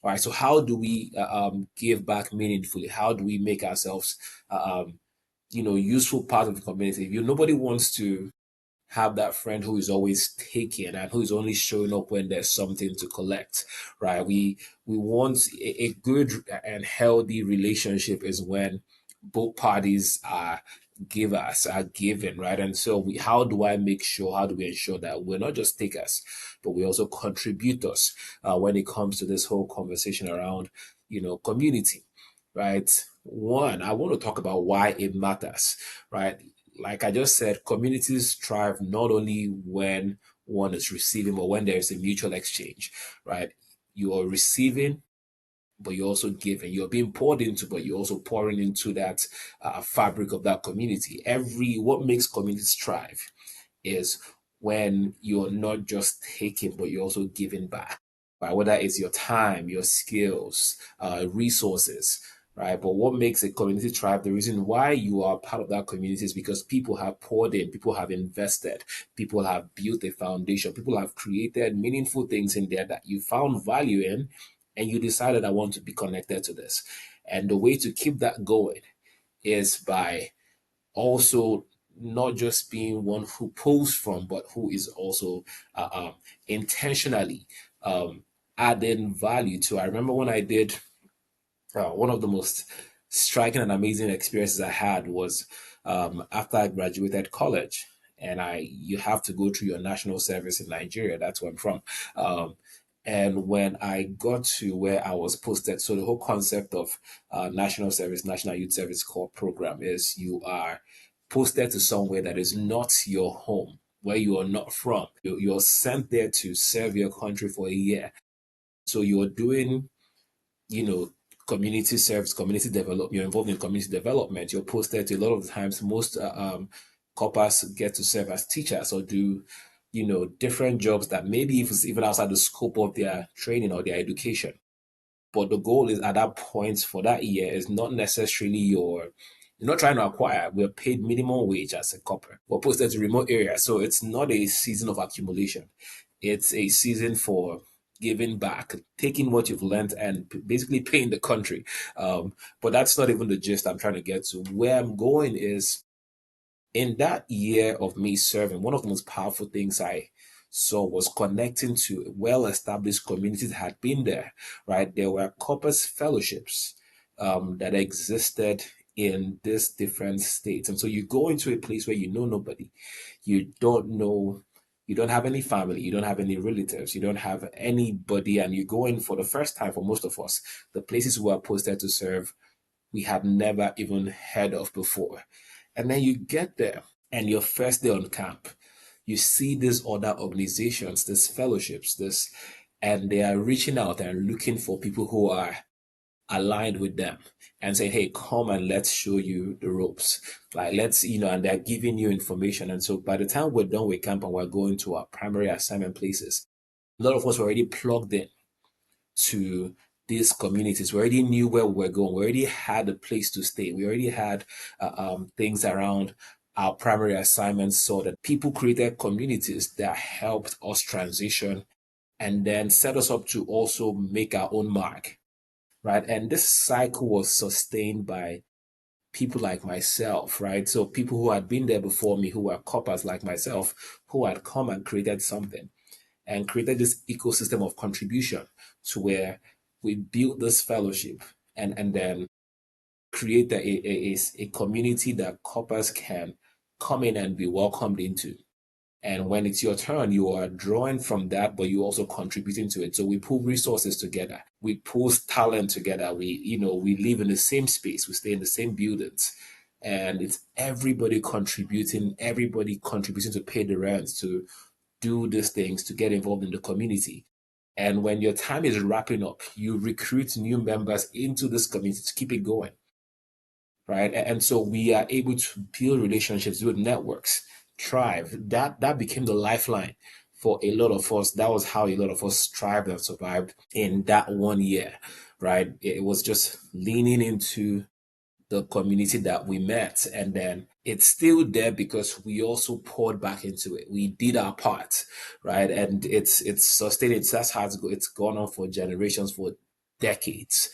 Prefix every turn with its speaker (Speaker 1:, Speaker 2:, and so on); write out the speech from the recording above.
Speaker 1: right? So how do we give back meaningfully? How do we make ourselves, useful part of the community? Nobody wants to have that friend who is always taking and who is only showing up when there's something to collect, right? We want a good and healthy relationship is when both parties are givers, are giving, right? And so how do we ensure that we're not just takers, but we also contributors when it comes to this whole conversation around, community, right? One, I want to talk about why it matters, right? Like I just said, communities thrive not only when one is receiving, but when there is a mutual exchange, right? You are receiving, but you're also giving. You're being poured into, but you're also pouring into that fabric of that community. What makes communities thrive is when you're not just taking, but you're also giving back, right? Whether it's your time, your skills, resources, right? But what makes a community thrive, the reason why you are part of that community is because people have poured in, people have invested, people have built a foundation, people have created meaningful things in there that you found value in, and you decided, I want to be connected to this. And the way to keep that going is by also not just being one who pulls from, but who is also intentionally um, adding value to. I remember when I did one of the most striking and amazing experiences I had was after I graduated college. And you have to go through your national service in Nigeria. That's where I'm from. And when I got to where I was posted, so the whole concept of national service, national youth service corps program is you are posted to somewhere that is not your home, where you are not from. You're sent there to serve your country for a year. So you're doing, you know, community service, community development. You're involved in community development. You're posted to, a lot of the times, most corpers get to serve as teachers or do, different jobs that maybe if it's even outside the scope of their training or their education. But the goal is at that point for that year is not necessarily you're not trying to acquire. We're paid minimum wage as a corporate. We're posted to remote areas. So it's not a season of accumulation. It's a season for giving back, taking what you've learned and basically paying the country. But that's not even the gist I'm trying to get to. Where I'm going is in that year of me serving, one of the most powerful things I saw was connecting to well established communities that had been there, right? There were corpus fellowships that existed in these different states. And so you go into a place where you know nobody, you don't know, you don't have any family, you don't have any relatives, you don't have anybody, and you go in for the first time for most of us. The places we are posted to serve, we have never even heard of before. And then you get there, and your first day on camp, you see these other organizations, these fellowships, and they are reaching out and looking for people who are aligned with them and saying, hey, come and let's show you the ropes. Like, and they're giving you information. And so by the time we're done with camp and we're going to our primary assignment places, a lot of us were already plugged in to these communities. We already knew where we were going. We already had a place to stay. We already had things around our primary assignments so that people created communities that helped us transition and then set us up to also make our own mark, right? And this cycle was sustained by people like myself, right? So people who had been there before me, who were coppers like myself, who had come and created something and created this ecosystem of contribution to where we built this fellowship and then create a community that coppers can come in and be welcomed into. And when it's your turn, you are drawing from that, but you're also contributing to it. So we pull resources together. We pull talent together. We live in the same space. We stay in the same buildings. And it's everybody contributing to pay the rent, to do these things, to get involved in the community. And when your time is wrapping up, you recruit new members into this community to keep it going, right? And so we are able to build relationships, build networks, thrive. That became the lifeline for a lot of us. That was how a lot of us thrived and survived in that one year, right? It was just leaning into the community that we met, and then it's still there because we also poured back into it. We did our part, right? And it's sustained. That's how it's gone on for generations, for decades.